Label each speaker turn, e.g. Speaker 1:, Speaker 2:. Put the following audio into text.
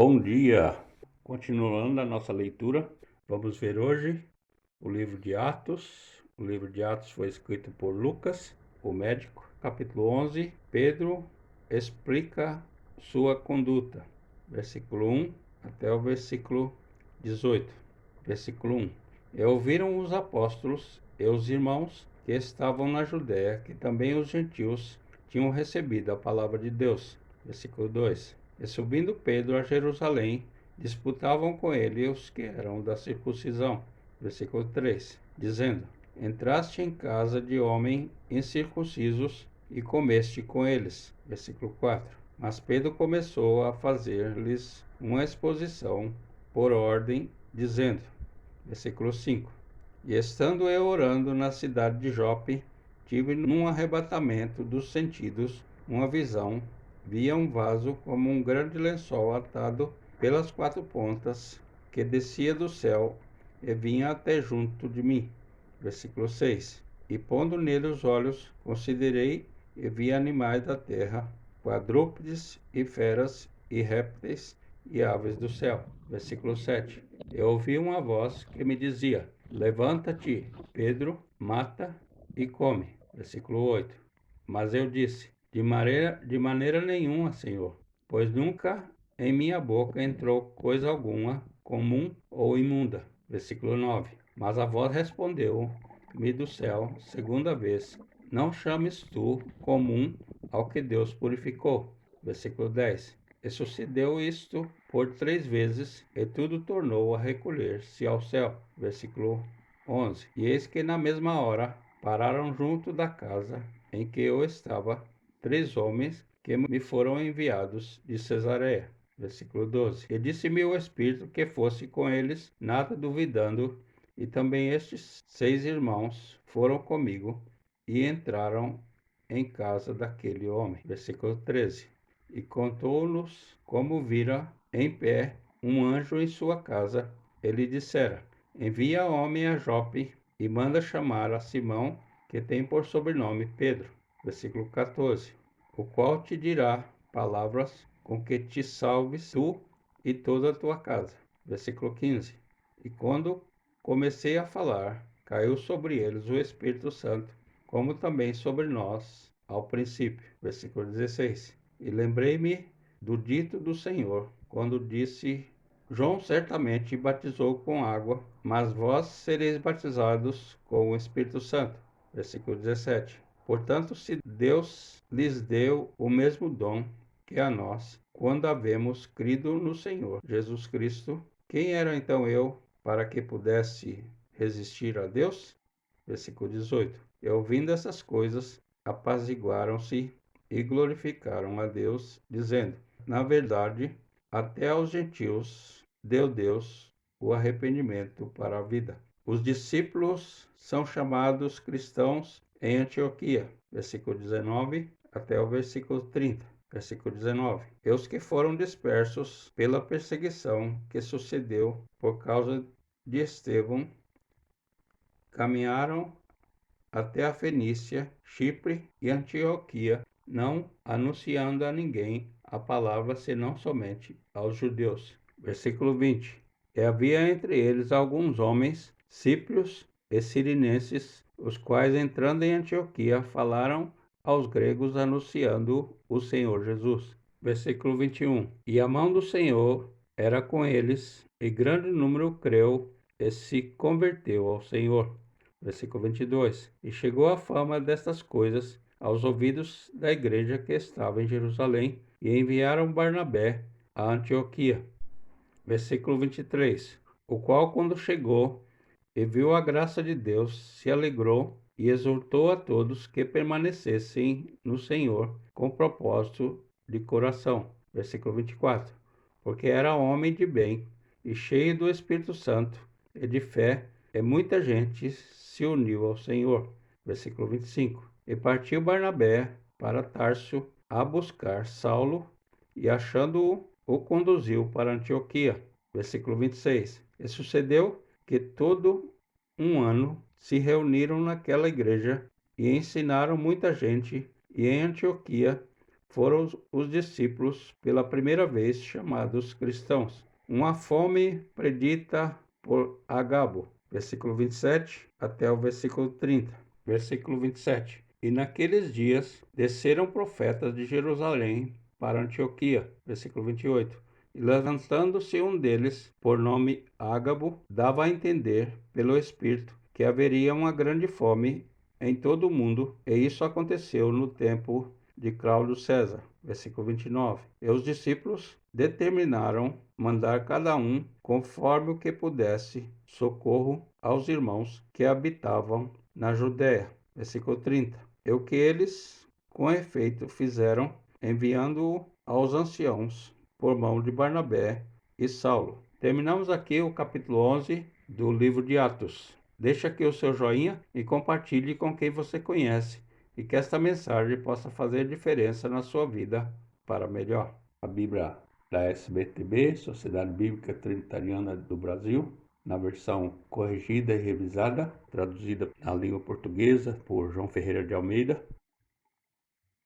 Speaker 1: Bom dia! Continuando a nossa leitura, vamos ver hoje o livro de Atos. O livro de Atos foi escrito por Lucas, o médico. Capítulo 11, Pedro explica sua conduta. Versículo 1 até o versículo 18. Versículo 1. E ouviram os apóstolos e os irmãos que estavam na Judéia, que também os gentios tinham recebido a palavra de Deus. Versículo 2. E subindo Pedro a Jerusalém, disputavam com ele os que eram da circuncisão. Versículo 3. Dizendo: Entraste em casa de homem incircuncisos e comeste com eles. Versículo 4. Mas Pedro começou a fazer-lhes uma exposição por ordem, dizendo: Versículo 5. E estando eu orando na cidade de Jope, tive num arrebatamento dos sentidos uma visão. Via um vaso como um grande lençol atado pelas quatro pontas, que descia do céu e vinha até junto de mim. Versículo 6. E pondo nele os olhos, considerei e vi animais da terra, quadrúpedes e feras e répteis e aves do céu. Versículo 7. Eu ouvi uma voz que me dizia: Levanta-te, Pedro, mata e come. Versículo 8. Mas eu disse: de maneira nenhuma, Senhor, pois nunca em minha boca entrou coisa alguma comum ou imunda. Versículo 9. Mas a voz respondeu-me do céu, segunda vez: Não chames tu comum ao que Deus purificou. Versículo 10. E sucedeu isto por 3 vezes, e tudo tornou a recolher-se ao céu. Versículo 11. E eis que na mesma hora pararam junto da casa em que eu estava 3 homens que me foram enviados de Cesareia. Versículo 12. E disse-me o Espírito que fosse com eles, nada duvidando, e também estes 6 irmãos foram comigo e entraram em casa daquele homem. Versículo 13. E contou-nos como vira em pé um anjo em sua casa. Ele dissera: Envia homem a Jope e manda chamar a Simão, que tem por sobrenome Pedro. Versículo 14. O qual te dirá palavras com que te salves tu e toda a tua casa. Versículo 15. E quando comecei a falar, caiu sobre eles o Espírito Santo, como também sobre nós ao princípio. Versículo 16. E lembrei-me do dito do Senhor, quando disse: João certamente batizou com água, mas vós sereis batizados com o Espírito Santo. Versículo 17. Portanto, se Deus lhes deu o mesmo dom que a nós, quando havemos crido no Senhor Jesus Cristo, quem era então eu para que pudesse resistir a Deus? Versículo 18. E ouvindo essas coisas, apaziguaram-se e glorificaram a Deus, dizendo: Na verdade, até aos gentios deu Deus o arrependimento para a vida. Os discípulos são chamados cristãos em Antioquia. Versículo 19 até o versículo 30. Versículo 19. E os que foram dispersos pela perseguição que sucedeu por causa de Estevão caminharam até a Fenícia, Chipre e Antioquia, não anunciando a ninguém a palavra senão somente aos judeus. Versículo 20. E havia entre eles alguns homens, cíprios e cirenenses, os quais, entrando em Antioquia, falaram aos gregos anunciando o Senhor Jesus. Versículo 21. E a mão do Senhor era com eles, e grande número creu e se converteu ao Senhor. Versículo 22. E chegou a fama destas coisas aos ouvidos da igreja que estava em Jerusalém, e enviaram Barnabé a Antioquia. Versículo 23. O qual, quando chegou e viu a graça de Deus, se alegrou e exortou a todos que permanecessem no Senhor com propósito de coração. Versículo 24. Porque era homem de bem e cheio do Espírito Santo e de fé, e muita gente se uniu ao Senhor. Versículo 25. E partiu Barnabé para Tarso a buscar Saulo, e achando-o, o conduziu para Antioquia. Versículo 26. E sucedeu que todo um ano se reuniram naquela igreja e ensinaram muita gente, e em Antioquia foram os discípulos pela primeira vez chamados cristãos. Uma fome predita por Agabo, versículo 27 até o versículo 30. Versículo 27. E naqueles dias desceram profetas de Jerusalém para Antioquia, versículo 28. E levantando-se um deles, por nome Ágabo, dava a entender pelo Espírito que haveria uma grande fome em todo o mundo, e isso aconteceu no tempo de Cláudio César, versículo 29. E os discípulos determinaram mandar cada um, conforme o que pudesse, socorro aos irmãos que habitavam na Judéia, versículo 30. E o que eles, com efeito, fizeram, enviando-o aos anciãos por mão de Barnabé e Saulo. Terminamos aqui o capítulo 11 do livro de Atos. Deixa aqui o seu joinha e compartilhe com quem você conhece e que esta mensagem possa fazer diferença na sua vida para melhor. A Bíblia da SBTB, Sociedade Bíblica Trinitariana do Brasil, na versão corrigida e revisada, traduzida na língua portuguesa por João Ferreira de Almeida,